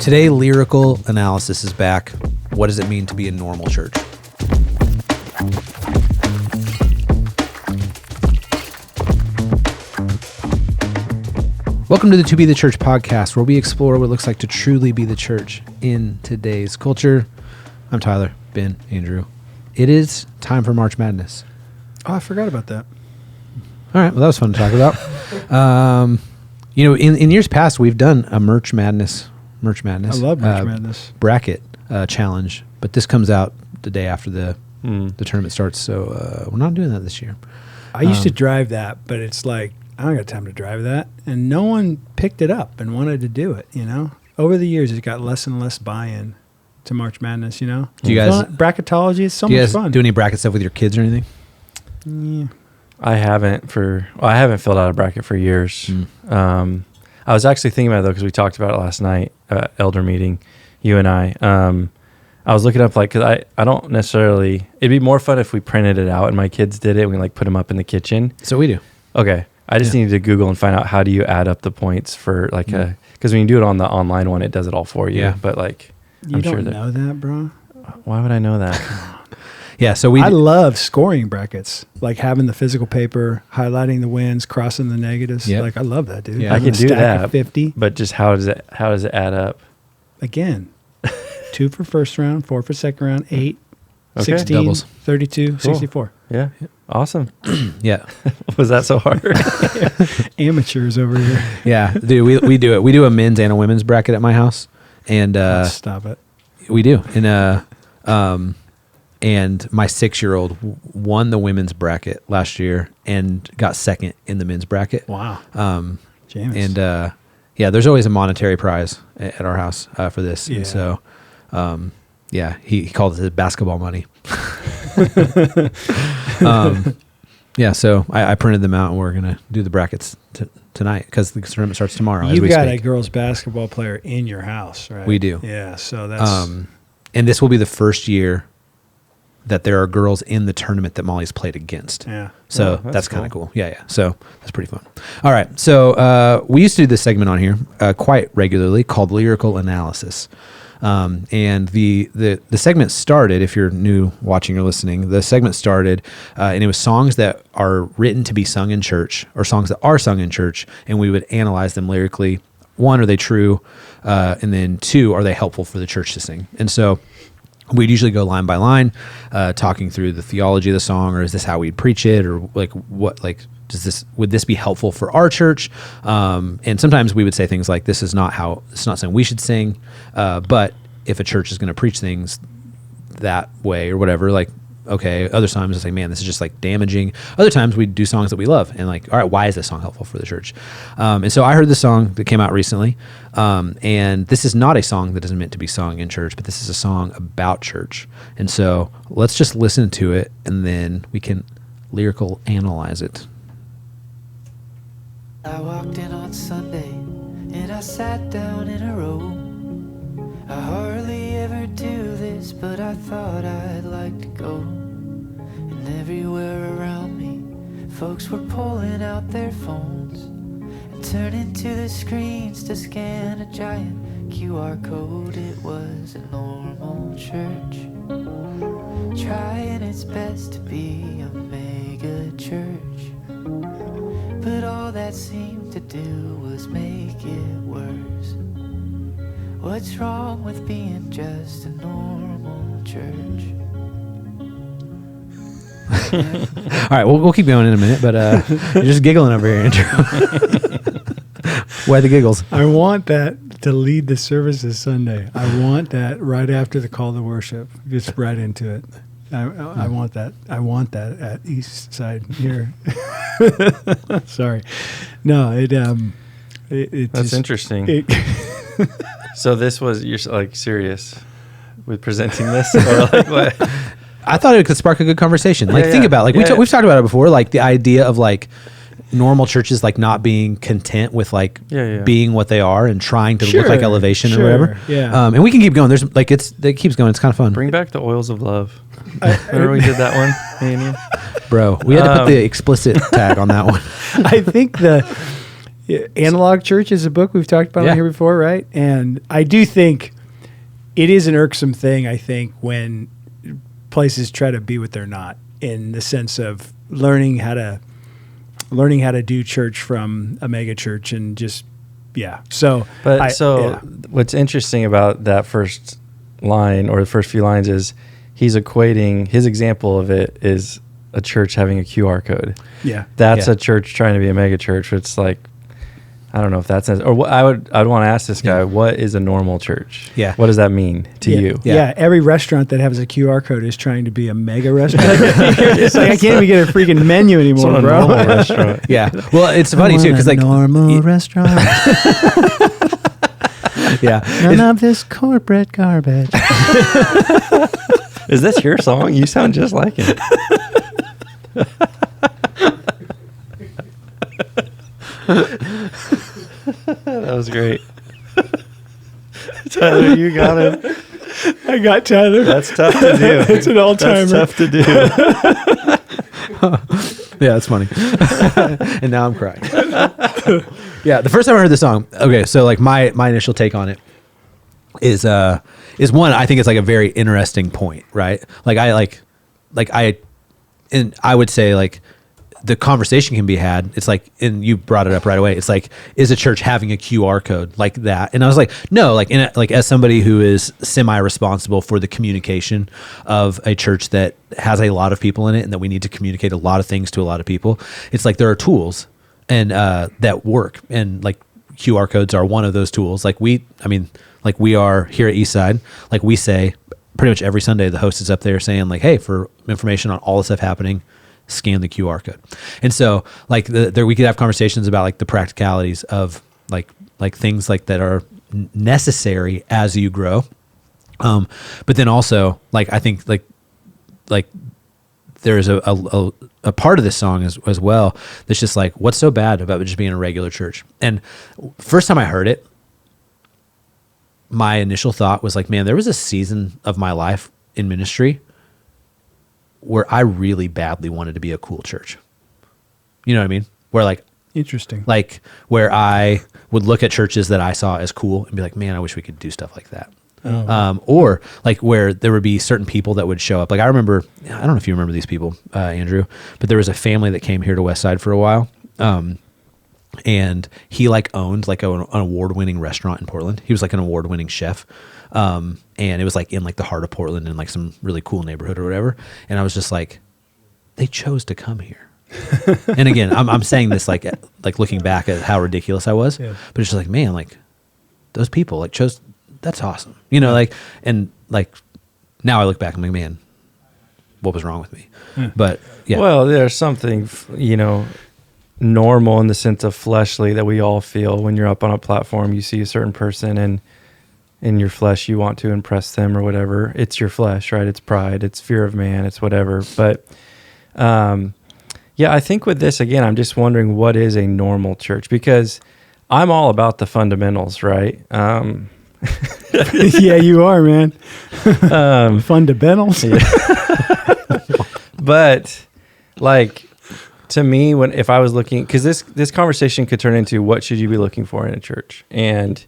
Today, Lyrical Analysis is back. What does it mean to be a normal church? Welcome to the To Be the Church podcast, where we explore what it looks like to truly be the church in today's culture. I'm Tyler, Ben, Andrew. It is time for March Madness. Oh, I forgot about that. All right, well, that was fun to talk about. In years past, we've done a March Madness. I love March Madness. Bracket challenge, but this comes out the day after the tournament starts, so we're not doing that this year. I used to drive that, but it's like, I don't got time to drive that. And no one picked it up and wanted to do it, you know? Over the years, it got less and less buy-in to March Madness, you know? Do you guys... Bracketology is so much much fun. Do any bracket stuff with your kids or anything? Yeah. I haven't filled out a bracket for years. I was actually thinking about it, though, because we talked about it last night, elder meeting, you and I. I was looking up, because I don't necessarily... It'd be more fun if we printed it out and my kids did it and we, put them up in the kitchen. So we do. Okay. I just needed to Google and find out how do you add up the points for, because when you do it on the online one, it does it all for you. Yeah. But, I'm sure know that, bro? Why would I know that? Yeah, so I love scoring brackets, having the physical paper, highlighting the wins, crossing the negatives. Yep. I love that, dude. Yeah, I can do that. 50. But just how does it add up? Again, 2 for first round, 4 for second round, 8, Okay. 16, Doubles. 32, Cool. 64. Yeah. Awesome. Yeah. Was that so hard? Amateurs over here. Yeah, dude, we do it. We do a men's and a women's bracket at my house, and Stop it. we do. And my 6-year-old won the women's bracket last year and got second in the men's bracket. Wow. James. And there's always a monetary prize at our house for this. Yeah. And so, he called it his basketball money. So I printed them out, and we're gonna do the brackets tonight because the tournament starts tomorrow. You've got a girls basketball player in your house, right? We do. Yeah. So that's and this will be the first year that there are girls in the tournament that Molly's played against. Yeah. So that's kind of cool. Yeah. So that's pretty fun. All right. So we used to do this segment on here quite regularly called Lyrical Analysis. And the segment started, if you're new watching or listening, the segment started, and it was songs that are written to be sung in church or songs that are sung in church. And we would analyze them lyrically. 1, are they true? And then 2, are they helpful for the church to sing? And so we'd usually go line by line, talking through the theology of the song, or is this how we'd preach it? Or would this be helpful for our church? And sometimes we would say things like, it's not something we should sing. But if a church is going to preach things that way or whatever, okay. Other times it's man, this is just damaging. Other times we do songs that we love and all right, why is this song helpful for the church? And so I heard the song that came out recently. And this is not a song that is meant to be sung in church, but this is a song about church. And so let's just listen to it and then we can lyrical analyze it. I walked in on Sunday and I sat down in a row. I hardly ever do this, but I thought I'd like to go. And everywhere around me, folks were pulling out their phones and turning to the screens to scan a giant QR code. It was a normal church, trying its best to be a mega church. But all that seemed to do was make it worse. What's wrong with being just a normal church? All right, we'll keep going in a minute, but you're just giggling over here, Andrew. Why the giggles? I want that to lead the service this Sunday. I want that right after the call to worship. Just right into it. I want that. I want that at East Side here. Sorry. No, it That's just, interesting. So this was, you're serious with presenting this? Or what? I thought it could spark a good conversation. Think about Yeah. we've talked about it before, the idea of normal churches not being content with being what they are and trying to look like Elevation or whatever. Yeah. And we can keep going. There's it keeps going. It's kind of fun. Bring back the oils of love. Remember we did that one, me and you? Bro, we had to put the explicit tag on that one. I think Analog Church is a book we've talked about Yeah. on here before, right? And I do think it is an irksome thing, I think, when places try to be what they're not, in the sense of learning how to do church from a mega church and just, yeah. So, But what's interesting about that first line or the first few lines is he's equating, his example of it is a church having a QR code. yeah. That's Yeah. a church trying to be a mega church. It's like, I don't know if that's, or I would want to ask this guy, what is a normal church? Yeah. What does that mean to Yeah. you? Yeah. Every restaurant that has a QR code is trying to be a mega restaurant. It's like, I can't even get a freaking menu It's anymore, not a bro. normal restaurant. Yeah. Well, it's funny too because like normal restaurant. yeah, None of this corporate garbage. Is this your song? You sound just like it. That was great. Tyler, you got him. I got Tyler. That's tough to do. It's an all-timer. That's tough to do. yeah, that's funny. And now I'm crying. Yeah, the first time I heard the song, okay, so like my initial take on it is one, I think it's like a very interesting point, right? Like I would say like the conversation can be had. It's like, and you brought it up right away. It's like, is a church having a QR code like that? And I was like, no, like as somebody who is semi-responsible for the communication of a church that has a lot of people in it and that we need to communicate a lot of things to a lot of people. It's like there are tools and that work, and like QR codes are one of those tools. Like we are here at Eastside. Like we say pretty much every Sunday, the host is up there saying like, hey, for information on all the stuff happening, scan the QR code. And so like there we could have conversations about like the practicalities of like things like that are necessary as you grow. But then also like, I think like there's a part of this song as well that's just like, what's so bad about just being a regular church? And first time I heard it, my initial thought was like, man, there was a season of my life in ministry where I really badly wanted to be a cool church. You know what I mean? Where like Interesting. like where I would look at churches that I saw as cool and be like, man, I wish we could do stuff like that. Or like where there would be certain people that would show up. Like I remember, I don't know if you remember these people, Andrew, but there was a family that came here to Westside for a while. And he like owned like an award-winning restaurant in Portland. He was like an award-winning chef. And it was like in like the heart of Portland in like some really cool neighborhood or whatever. And I was just like, they chose to come here. And again, I'm saying this like looking back at how ridiculous I was, Yeah. but it's just like, man, like those people like chose, that's awesome. You know, like, and like now I look back, I'm like, man, what was wrong with me? But yeah. Well, there's something, normal in the sense of fleshly that we all feel when you're up on a platform. You see a certain person and in your flesh you want to impress them or whatever. It's your flesh, right? It's pride, it's fear of man, it's whatever. But I think with this, again, I'm just wondering what is a normal church, because I'm all about the fundamentals, right? Yeah, you are, man. Fundamentals. But like, to me, if I was looking, because this conversation could turn into what should you be looking for in a church, and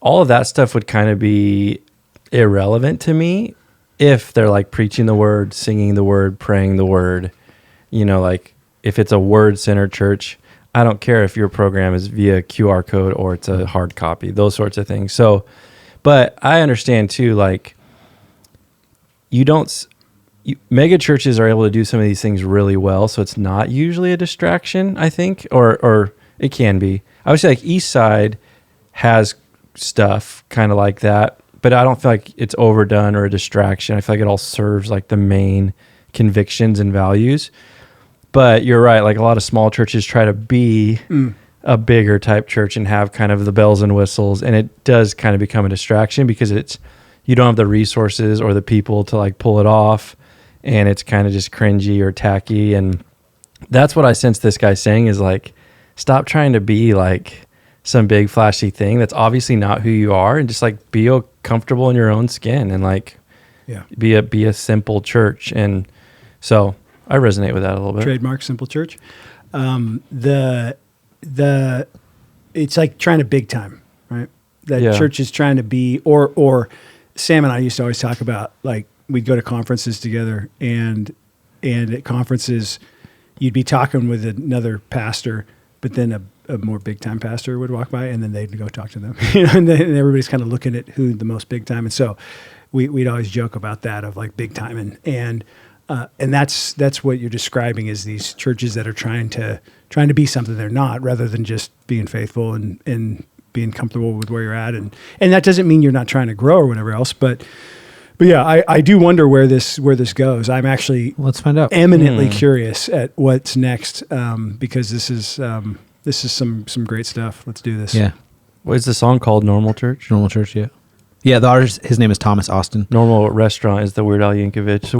all of that stuff would kind of be irrelevant to me if they're like preaching the word, singing the word, praying the word. Like if it's a word-centered church, I don't care if your program is via QR code or it's a hard copy, those sorts of things. So, but I understand too, like mega churches are able to do some of these things really well, so it's not usually a distraction, I think, or it can be. I would say like Eastside has stuff kind of like that, but I don't feel like it's overdone or a distraction. I feel like it all serves like the main convictions and values. But you're right, like a lot of small churches try to be a bigger type church and have kind of the bells and whistles, and it does kind of become a distraction because you don't have the resources or the people to like pull it off, and it's kind of just cringy or tacky. And that's what I sense this guy saying is like, stop trying to be like some big flashy thing that's obviously not who you are, and just like be comfortable in your own skin and like be a simple church. And so I resonate with that a little bit. Trademark Simple Church. The it's like trying to big time, right? That Yeah. church is trying to be, or Sam and I used to always talk about, like, we'd go to conferences together, and at conferences you'd be talking with another pastor, but then a more big time pastor would walk by, and then they'd go talk to them, and then everybody's kind of looking at who the most big time. And so we'd always joke about that, of like big time, and that's what you're describing, is these churches that are trying to be something they're not, rather than just being faithful and being comfortable with where you're at. And that doesn't mean you're not trying to grow or whatever else, but yeah, I do wonder where this goes. I'm actually Let's find out. eminently curious at what's next, because this is some great stuff. Let's do this. Yeah. What is the song called? Normal Church? Normal Church, yeah. Yeah, the artist, his name is Thomas Austin. Normal Restaurant is the Weird Al Yankovic, the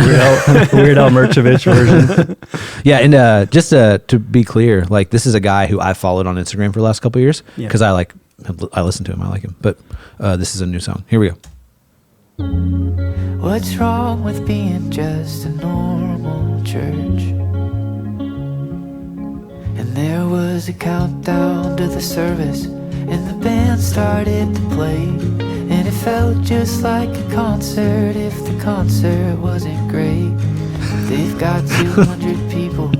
Weird Al Merchovich version. Yeah, and just to be clear, like, this is a guy who I followed on Instagram for the last couple of years Yeah. because I listen to him. I like him. But this is a new song. Here we go. What's wrong with being just a normal church? And there was a countdown to the service, and the band started to play, and it felt just like a concert if the concert wasn't great. They've got 200 people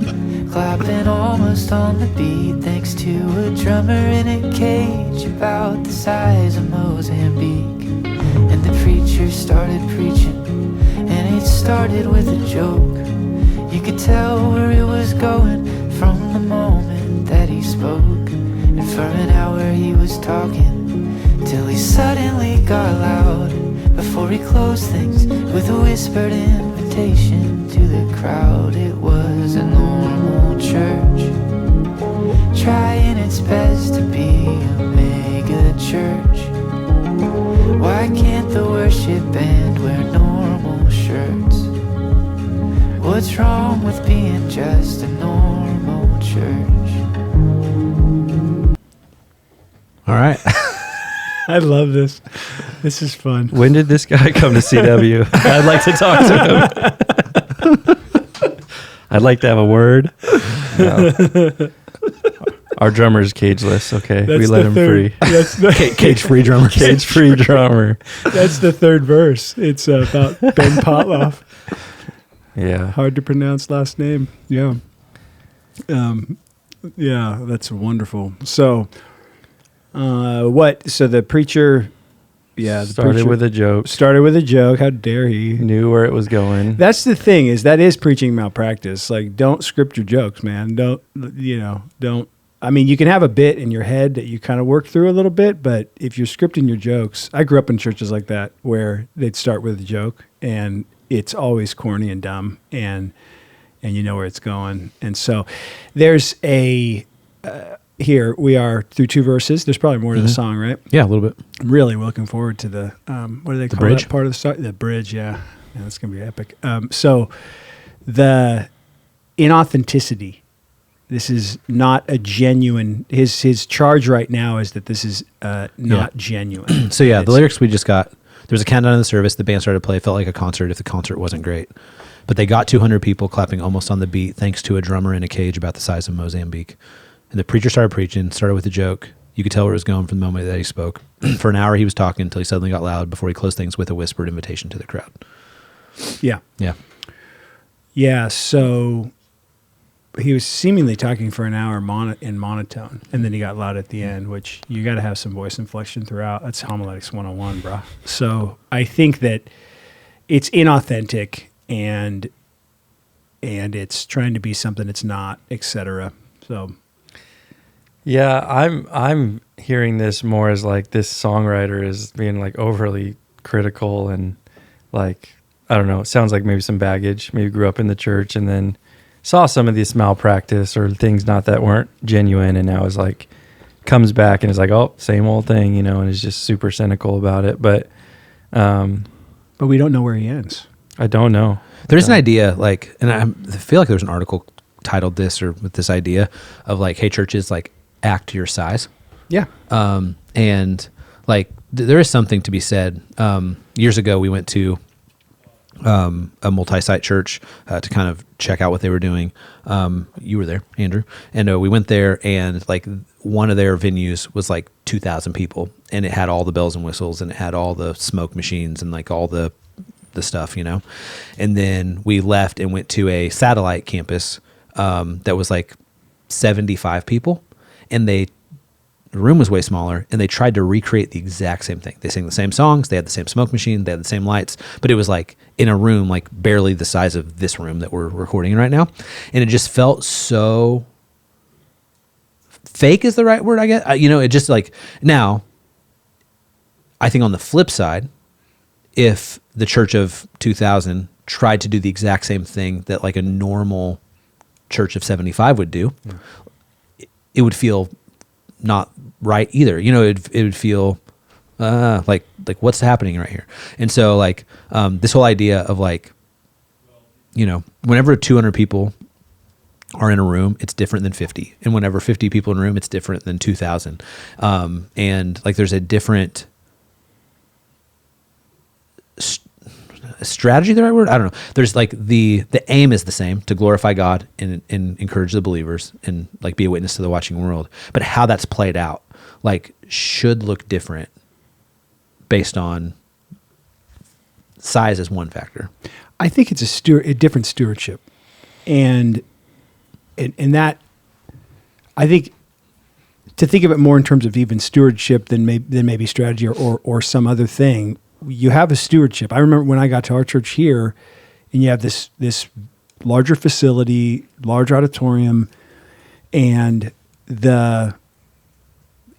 clapping almost on the beat, thanks to a drummer in a cage about the size of Mozambique. And the preacher started preaching, and it started with a joke. You could tell where it was going from the moment that he spoke. And for an hour he was talking, till he suddenly got loud, before he closed things with a whispered invitation to the crowd. It was a normal church, trying its best to be a mega church. Why can't the worship band wear normal shirts? What's wrong with being just a normal church? All right. I love this. This is fun. When did this guy come to CW? I'd like to talk to him. I'd like to have a word. No. Our drummer's cageless. Okay, we let him free. That's the, Cage-free drummer. Cage-free drummer. that's the third verse. It's about Ben Potloff. Yeah. Hard to pronounce last name. Yeah. Yeah, that's wonderful. So, so the preacher, the Started preacher with a joke. started with a joke. How dare he? Knew where it was going. That's the thing, is that is preaching malpractice. Like, don't script your jokes, man. Don't. I mean, you can have a bit in your head that you kind of work through a little bit, but if you're scripting your jokes, I grew up in churches like that where they'd start with a joke and it's always corny and dumb, and you know where it's going. And so there's here we are through two verses. There's probably more to the song, right? Yeah, a little bit. I'm really looking forward to the what do they call bridge? that part of the song? The bridge, yeah. That's gonna be epic. So the inauthenticity. This is not a genuine. His charge right now is that this is not genuine. So yeah, the It's- lyrics we just got. There was a countdown in the service. The band started to play. Felt like a concert if the concert wasn't great. But they got 200 people clapping almost on the beat, thanks to a drummer in a cage about the size of Mozambique. And the preacher started preaching, started with a joke. You could tell where it was going from the moment that he spoke. For an hour he was talking until he suddenly got loud before he closed things with a whispered invitation to the crowd. Yeah. Yeah. Yeah. So he was seemingly talking for an hour in monotone, and then he got loud at the end, which you got to have some voice inflection throughout. That's homiletics 101, bro. So I think that it's inauthentic and it's trying to be something it's not, etc. So Yeah, I'm hearing this more as like this songwriter is being like overly critical and like, I don't know, it sounds like maybe some baggage, maybe grew up in the church and then saw some of this malpractice or things not that weren't genuine, and now is like comes back and is like, oh, same old thing, you know, and is just super cynical about it. But we don't know where he ends. I don't know. There's an idea, like, and I feel like there's an article titled this or with this idea of like, hey, churches, like, act to your size. Yeah. And like, there is something to be said. Years ago, we went to a multi-site church to kind of check out what they were doing. You were there, Andrew, and we went there, and like one of their venues was like 2,000 people, and it had all the bells and whistles, and it had all the smoke machines and like all the stuff, you know. And then we left and went to a satellite campus that was like 75 people, and the room was way smaller, and they tried to recreate the exact same thing. They sang the same songs, they had the same smoke machine, they had the same lights, but it was like in a room like barely the size of this room that we're recording in right now. And it just felt so fake is the right word, I guess. You know, it just like, now, I think on the flip side, if the church of 2000 tried to do the exact same thing that like a normal church of 75 would do, it would feel not right either. You know, it would feel like what's happening right here. And so like this whole idea of like, you know, whenever 200 people are in a room, it's different than 50. And whenever 50 people in a room, it's different than 2,000. And like there's a different strategy, the right word? I don't know. There's like the aim is the same, to glorify God and encourage the believers and like be a witness to the watching world. But how that's played out like should look different based on size as one factor. I think it's a different stewardship, and that I think to think of it more in terms of even stewardship than maybe strategy or some other thing. You have a stewardship. I remember when I got to our church here, and you have this larger facility, large auditorium, and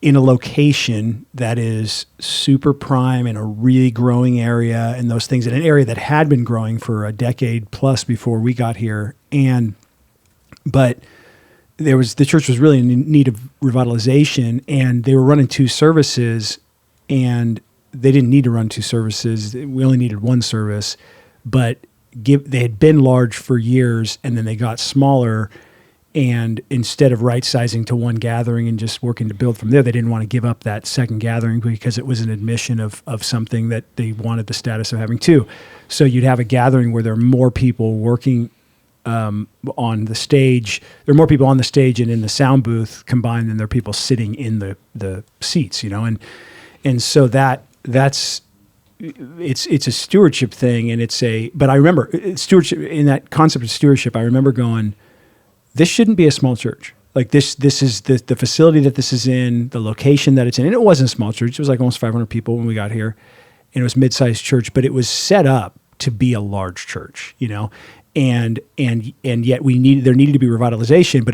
in a location that is super prime in a really growing area, and those things in an area that had been growing for a decade plus before we got here. But the church was really in need of revitalization, and they were running 2 services, and they didn't need to run 2 services. We only needed 1 service, but they had been large for years, and then they got smaller. And instead of right-sizing to 1 gathering and just working to build from there, they didn't want to give up that second gathering because it was an admission of something that they wanted the status of having 2. So you'd have a gathering where there are more people working on the stage. There are more people on the stage and in the sound booth combined than there are people sitting in the seats, you know. And so that's it's a stewardship thing, and but I remember stewardship, in that concept of stewardship, I remember going, this shouldn't be a small church. Like this is the facility that this is in, the location that it's in. And it wasn't a small church. It was like almost 500 people when we got here, and it was mid-sized church, but it was set up to be a large church, you know. And yet there needed to be revitalization, but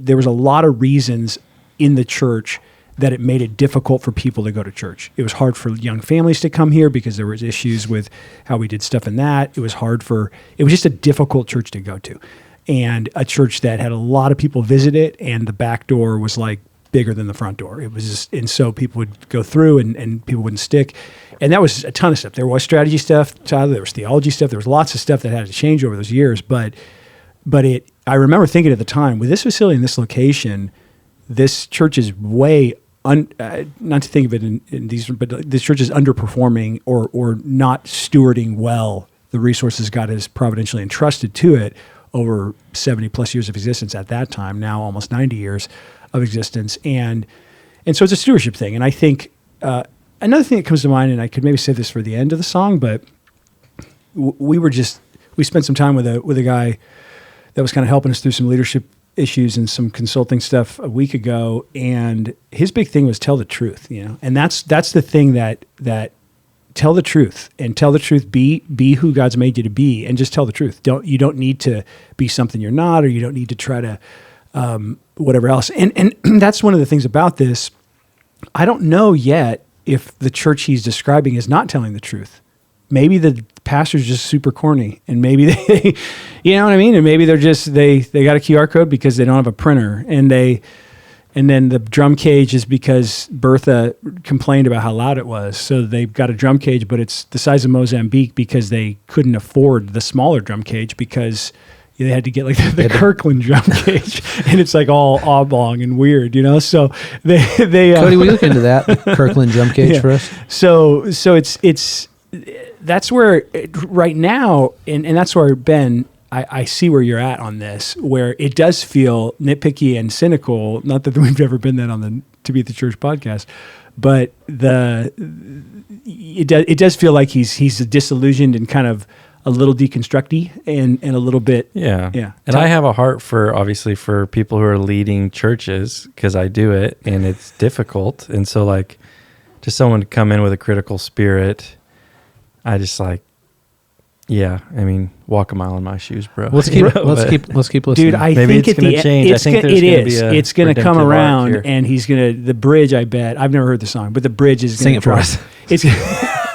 there was a lot of reasons in the church that it made it difficult for people to go to church. It was hard for young families to come here because there was issues with how we did stuff in that. It was just a difficult church to go to, and a church that had a lot of people visit it, and the back door was like bigger than the front door. It was just, and so people would go through and people wouldn't stick. And that was a ton of stuff. There was strategy stuff, Tyler, there was theology stuff, there was lots of stuff that had to change over those years. But I remember thinking at the time, with this facility in this location, this church is way not to think of it in these, but this church is underperforming or not stewarding well the resources God has providentially entrusted to it over 70 plus years of existence at that time, now almost 90 years of existence. And so it's a stewardship thing. And I think another thing that comes to mind, and I could maybe say this for the end of the song, but we spent some time with a guy that was kind of helping us through some leadership issues and some consulting stuff a week ago, and his big thing was tell the truth, you know. And that's the thing that tell the truth, and tell the truth, be who God's made you to be, and just tell the truth. You don't need to be something you're not, or you don't need to try to whatever else. And that's one of the things about this. I don't know yet if the church he's describing is not telling the truth. Maybe the pastor's just super corny, and maybe they, you know what I mean? And maybe they're just, they got a QR code because they don't have a printer, and then the drum cage is because Bertha complained about how loud it was. So they've got a drum cage, but it's the size of Mozambique because they couldn't afford the smaller drum cage because they had to get like the Kirkland drum cage, and it's like all oblong and weird, you know? So they Cody, will you look into that Kirkland drum cage for us? So it's that's where right now, and that's where Ben, I see where you're at on this, where it does feel nitpicky and cynical. Not that we've ever been that on the To Be at the Church podcast, but it does feel like he's disillusioned and kind of a little deconstructy and a little bit. Yeah. And I have a heart for, obviously, for people who are leading churches, because I do it and it's difficult. And so like just someone to come in with a critical spirit, I just like, yeah, I mean, walk a mile in my shoes, bro. Let's keep listening. Dude, I Maybe think it's gonna change. I think there's gonna be a it's going to come redemptive arc around, here. and he's going to, the bridge, I bet, I've never heard the song, but the bridge is Sing going to it for drop. us. It's,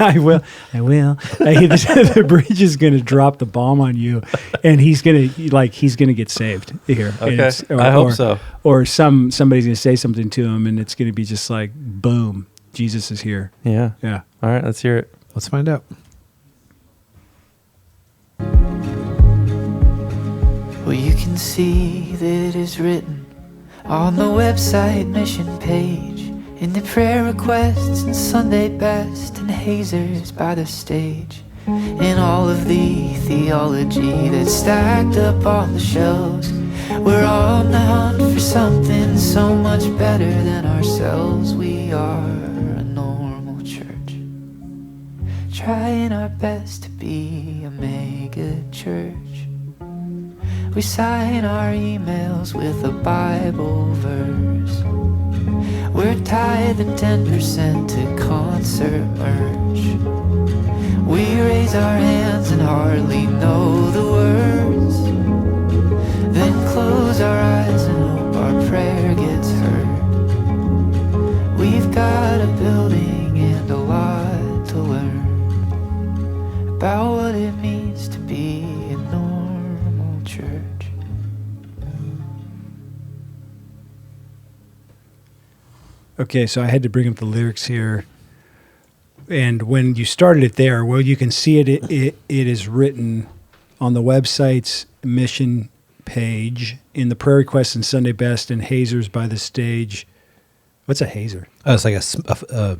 I will. The bridge is going to drop the bomb on you, and he's going to get saved here. And Okay, I hope so. Or somebody's going to say something to him, and it's going to be just like, boom, Jesus is here. Yeah. Yeah. All right, let's hear it. Let's find out. Well, you can see that it is written on the website mission page, in the prayer requests and Sunday best and hazers by the stage, in all of the theology that's stacked up on the shelves. We're on the hunt for something so much better than ourselves. We are a normal church, trying our best to be a mega church. We sign our emails with a Bible verse. We're tithing 10% to concert merch. We raise our hands and hardly know the words, then close our eyes and hope our prayer gets heard. We've got a building and a lot to learn about what it means to be a normal church. Okay, so I had to bring up the lyrics here. And when you started it there, well, you can see it is written on the website's mission page, in the prayer requests and Sunday best, and hazers by the stage. What's a hazer? Oh, it's like a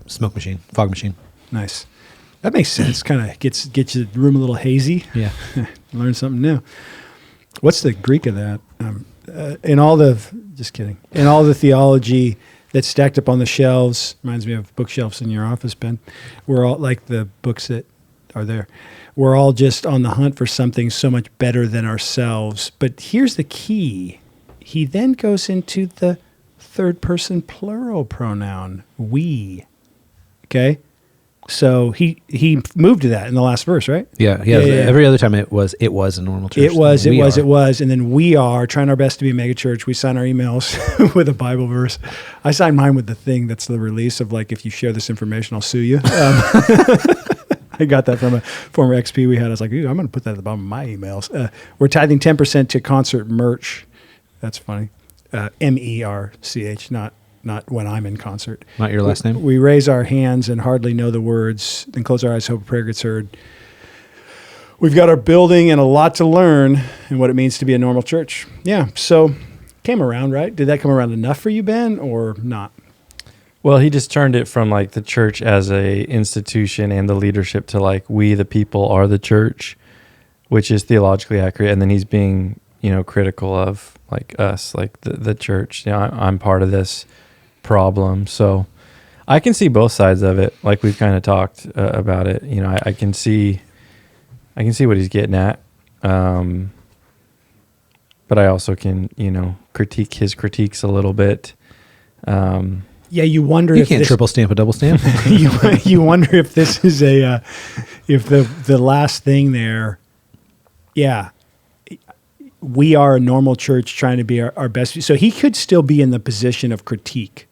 smoke machine, fog machine. Nice. That makes sense. Kind of gets the room a little hazy. Yeah. Learn something new. What's the Greek of that? In all the theology that's stacked up on the shelves, reminds me of bookshelves in your office, Ben. We're all like the books that are there. We're all just on the hunt for something so much better than ourselves. But here's the key. He then goes into the third person plural pronoun, we. Okay? So he moved to that in the last verse, right? Yeah. Every other time it was a normal church. It was. And then we are trying our best to be a mega church. We sign our emails with a Bible verse. I sign mine with the thing that's the release of, like, if you share this information, I'll sue you. I got that from a former XP we had. I was like, I'm going to put that at the bottom of my emails. We're tithing 10% to concert merch. That's funny. MERCH, not when I'm in concert. Not your last name? We raise our hands and hardly know the words, then close our eyes, hope a prayer gets heard. We've got our building and a lot to learn and what it means to be a normal church. Yeah, so came around, right? Did that come around enough for you, Ben, or not? Well, he just turned it from like the church as a institution and the leadership to like we the people are the church, which is theologically accurate. And then he's being, critical of like us, like the church. I'm part of this problem. So I can see both sides of it. Like we've kind of talked about it. I can see what he's getting at. But I also can, critique his critiques a little bit. Yeah, you wonder You if can't triple stamp a double stamp. you wonder if this is if the last thing there. Yeah, we are a normal church trying to be our best. So he could still be in the position of critique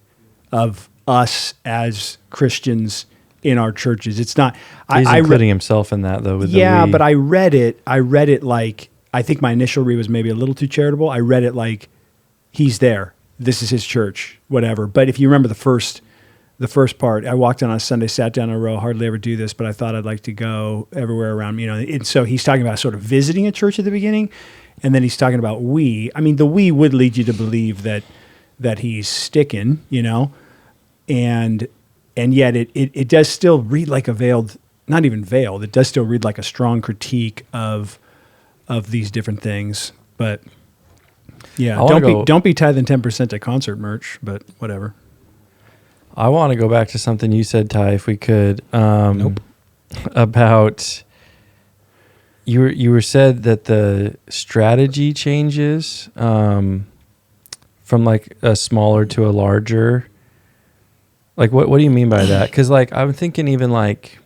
of us as Christians in our churches. It's not. He's including himself in that though. With but I read it like, I think my initial read was maybe a little too charitable. I read it like he's there. This is his church, whatever. But if you remember the first part, I walked in on a Sunday, sat down in a row, hardly ever do this, but I thought I'd like to go everywhere around, And so he's talking about sort of visiting a church at the beginning, and then he's talking about we. I mean, the we would lead you to believe that he's sticking, and yet it does still read like a veiled not even veiled. It does still read like a strong critique of these different things. But yeah, I wanna don't be tithing 10% to concert merch, but whatever. I want to go back to something you said, Ty, if we could. Nope. About you were said that the strategy changes from like a smaller to a larger. Like what do you mean by that? Because like I'm thinking even like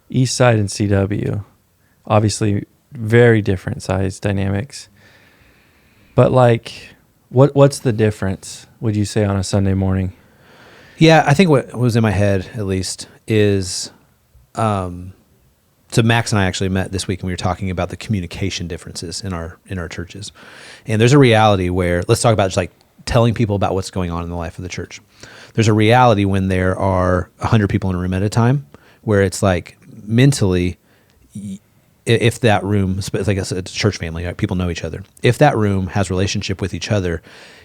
East Side and CW, obviously very different size dynamics. But like, what's the difference? Would you say on a Sunday morning? Yeah, I think what was in my head at least is, so Max and I actually met this week and we were talking about the communication differences in our churches, and there's a reality where let's talk about just like telling people about what's going on in the life of the church. There's a reality when there are 100 people in a room at a time, where it's like mentally, if that room, like it's a church family, right? People know each other. If that room has relationship with each other,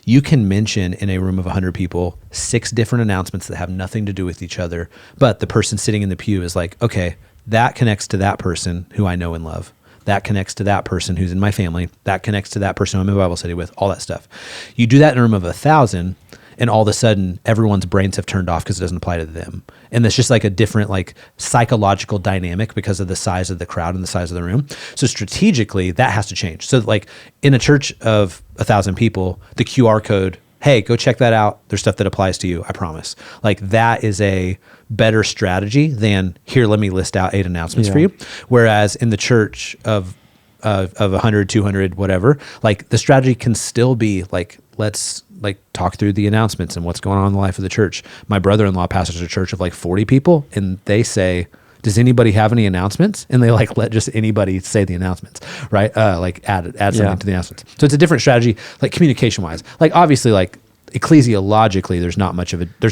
you can mention in a room of 100 people 6 different announcements that have nothing to do with each other. But the person sitting in the pew is like, okay, that connects to that person who I know and love. That connects to that person who's in my family. That connects to that person I'm in Bible study with, all that stuff. You do that in a room of 1,000, and all of a sudden everyone's brains have turned off because it doesn't apply to them. And it's just like a different like psychological dynamic because of the size of the crowd and the size of the room. So strategically that has to change. So like in a church of 1,000 people, the QR code, hey, go check that out. There's stuff that applies to you, I promise. Like that is a better strategy than here, let me list out 8 announcements for you. Whereas in the church of 100, 200, whatever, like the strategy can still be like, let's like talk through the announcements and what's going on in the life of the church. My brother-in-law pastors a church of like 40 people, and they say, does anybody have any announcements? And they like let just anybody say the announcements, right? Like add something to the announcements. So it's a different strategy, like communication wise. Like obviously, like ecclesiologically, there's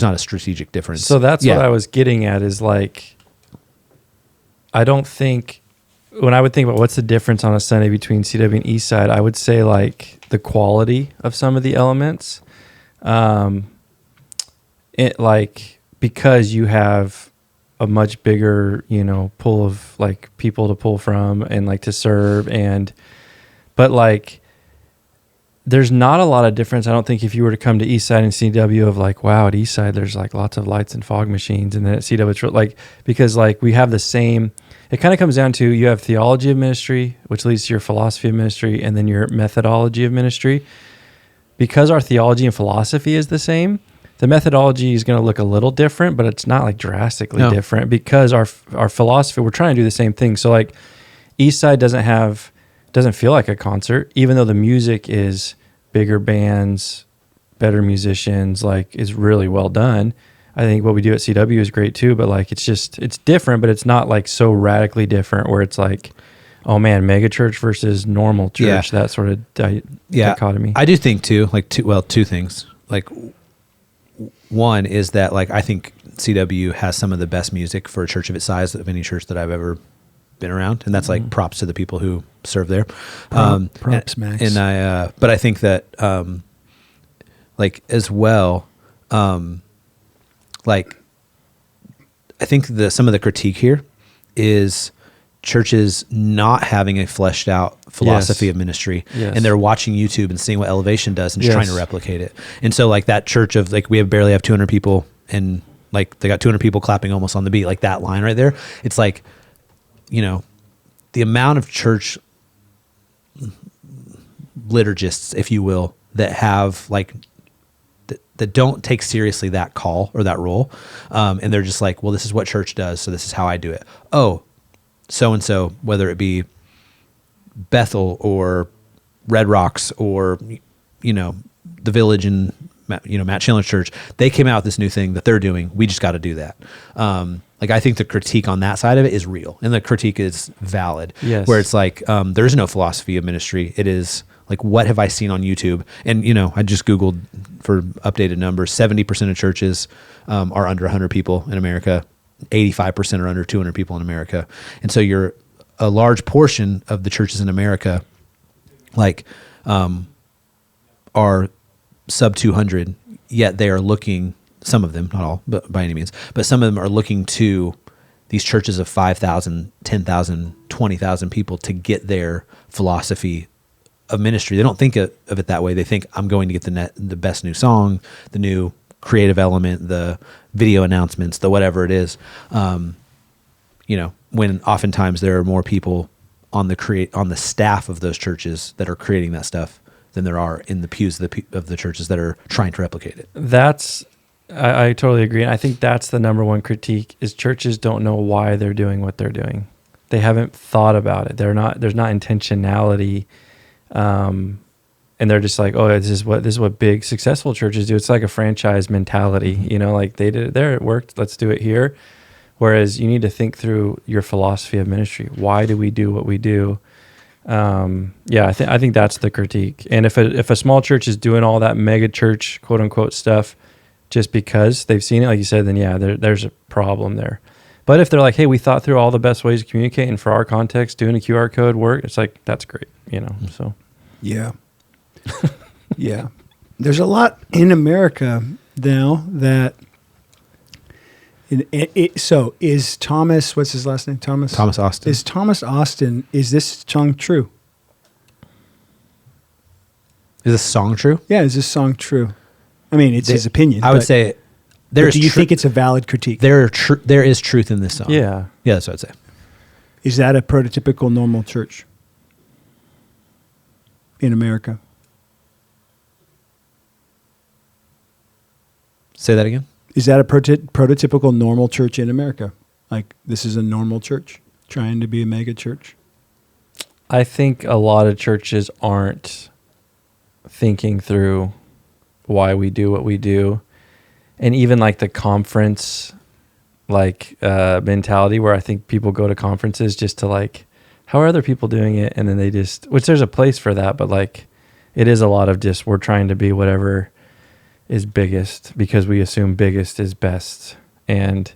not a strategic difference. So that's what I was getting at is like, I don't think, when I would think about what's the difference on a Sunday between CW and East Side, I would say like the quality of some of the elements. It like, because you have a much bigger, pool of like people to pull from and like to serve, but like there's not a lot of difference. I don't think if you were to come to East Side and CW of like, wow, at East Side there's like lots of lights and fog machines, and then at CW it's like, because like we have the same, it kind of comes down to you have theology of ministry, which leads to your philosophy of ministry, and then your methodology of ministry. Because our theology and philosophy is the same, the methodology is going to look a little different, but it's not like drastically different because our philosophy, we're trying to do the same thing. So like East Side doesn't feel like a concert, even though the music is bigger bands, better musicians, like is really well done. I think what we do at CW is great too, but like it's different, but it's not like so radically different where it's like, oh man, mega church versus normal church, that sort of dichotomy. I do think too, like two things. Like one is that like I think CW has some of the best music for a church of its size of any church that I've ever been around, and that's like props to the people who serve there. Props, Max. And but I think that like as well, like I think some of the critique here is churches not having a fleshed out philosophy of ministry, and they're watching YouTube and seeing what Elevation does and just trying to replicate it. And so like that church of like, we barely have 200 people, and like they got 200 people clapping almost on the beat, like that line right there. It's like, the amount of church liturgists, if you will, that have like, that don't take seriously that call or that role. And they're just like, well, this is what church does, so this is how I do it. Oh, so-and-so, whether it be Bethel or Red Rocks or, the Village and, Matt Chandler's church, they came out with this new thing that they're doing. We just got to do that. Like, I think the critique on that side of it is real, and the critique is valid. Yes. Where it's like, there's no philosophy of ministry. It is like, what have I seen on YouTube? And, I just Googled for updated numbers. 70% of churches are under 100 people in America. 85% are under 200 people in America. And so you're a large portion of the churches in America, like, are sub 200, yet they are looking, some of them, not all, but by any means, but some of them are looking to these churches of 5,000, 10,000, 20,000 people to get their philosophy of ministry. They don't think of it that way. They think I'm going to get the best new song, the new creative element, the video announcements, the whatever it is. When oftentimes there are more people on the staff of those churches that are creating that stuff than there are in the pews of the churches that are trying to replicate it. I totally agree. And I think that's the number one critique is churches don't know why they're doing what they're doing. They haven't thought about it. There's not intentionality. And they're just like, oh, this is what big successful churches do. It's like a franchise mentality, like they did it there, it worked, let's do it here. Whereas you need to think through your philosophy of ministry. Why do we do what we do? I think that's the critique. And if a small church is doing all that mega church, quote unquote stuff, just because they've seen it, like you said, then there's a problem there. But if they're like, hey, we thought through all the best ways to communicate, and for our context, doing a QR code work, it's like, that's great, so. Yeah. Yeah. There's a lot in America now that, so is Thomas, what's his last name? Thomas Austin. Is Thomas Austin, is this song true? Is this song true? Yeah, is this song true? I mean, it's his opinion. I would say do you think it's a valid critique? There is truth in this song. Yeah. Yeah, that's what I'd say. Is that a prototypical normal church in America? Say that again? Is that a prototypical normal church in America? Like, this is a normal church trying to be a mega church? I think a lot of churches aren't thinking through why we do what we do. And even like the conference mentality where I think people go to conferences just to like, how are other people doing it? And then they just, which there's a place for that, but like it is a lot of just, we're trying to be whatever is biggest because we assume biggest is best. And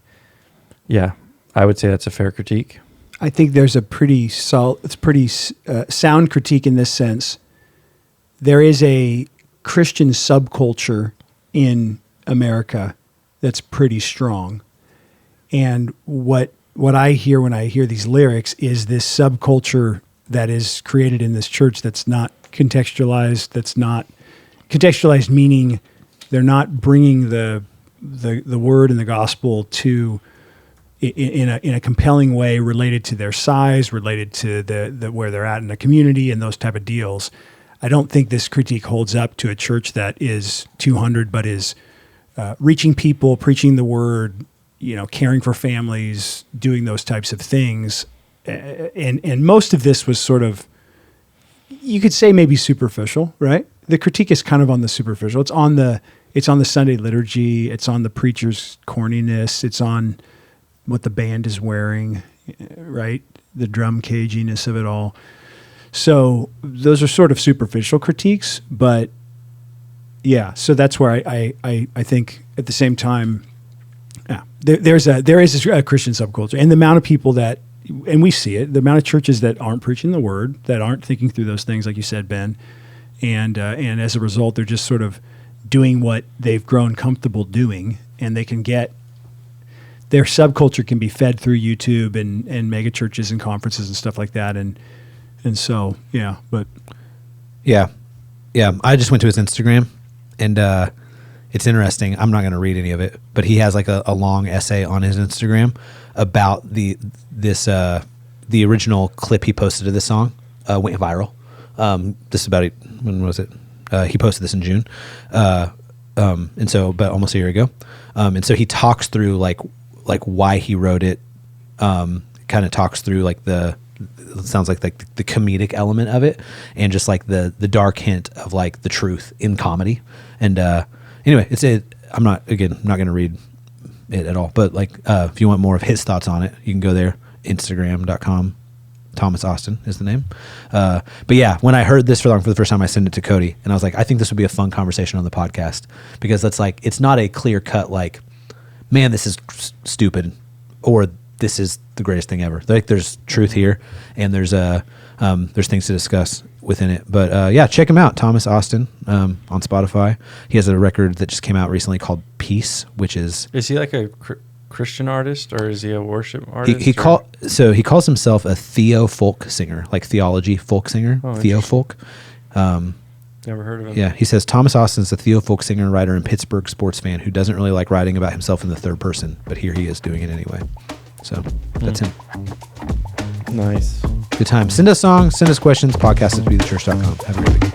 yeah, I would say that's a fair critique. I think there's a pretty sound critique in this sense. There is a Christian subculture in America that's pretty strong. And what I hear when I hear these lyrics is this subculture that is created in this church that's not contextualized, meaning they're not bringing the word and the gospel to in a compelling way related to their size, related to the where they're at in the community and those type of deals. I don't think this critique holds up to a church that is 200 but is reaching people, preaching the word, caring for families, doing those types of things. And most of this was sort of, you could say maybe superficial, right? The critique is kind of on the superficial. It's on the Sunday liturgy. It's on the preacher's corniness. It's on what the band is wearing, right? The drum caginess of it all. So those are sort of superficial critiques, but yeah. So that's where I think at the same time, there is a Christian subculture, and the amount of people that, and we see it, the amount of churches that aren't preaching the word, that aren't thinking through those things, like you said, Ben, and as a result, they're just sort of doing what they've grown comfortable doing, and they can get their subculture can be fed through YouTube and mega churches and conferences and stuff like that, and so yeah, but yeah. I just went to his Instagram, and it's interesting. I'm not going to read any of it, but he has like a long essay on his Instagram about the original clip he posted of this song went viral. This is about when was it? He posted this in June, and so about almost a year ago. And so he talks through like why he wrote it. Kind of talks through like it sounds like the comedic element of it, and just like the dark hint of like the truth in comedy. And anyway, I'm not going to read it at all, but like if you want more of his thoughts on it, you can go there. Instagram.com. Thomas Austin is the name. But yeah, when I heard this for the first time, I sent it to Cody, and I was like, I think this would be a fun conversation on the podcast, because that's like, it's not a clear cut like, man, this is stupid, or this is the greatest thing ever. Like, there's truth here, and there's things to discuss within it. But yeah, check him out, Thomas Austin, on Spotify. He has a record that just came out recently called Peace, which is he like a Christian artist, or is he a worship artist? He calls himself a theo folk singer, like theology folk singer, Oh, theo folk. Never heard of him. Yeah, he says Thomas Austin's a theo folk singer, writer, and Pittsburgh sports fan who doesn't really like writing about himself in the third person, but here he is doing it anyway. So that's him. Nice. Good time. Send us songs, send us questions, podcast@bethechurch.com. Have a great week.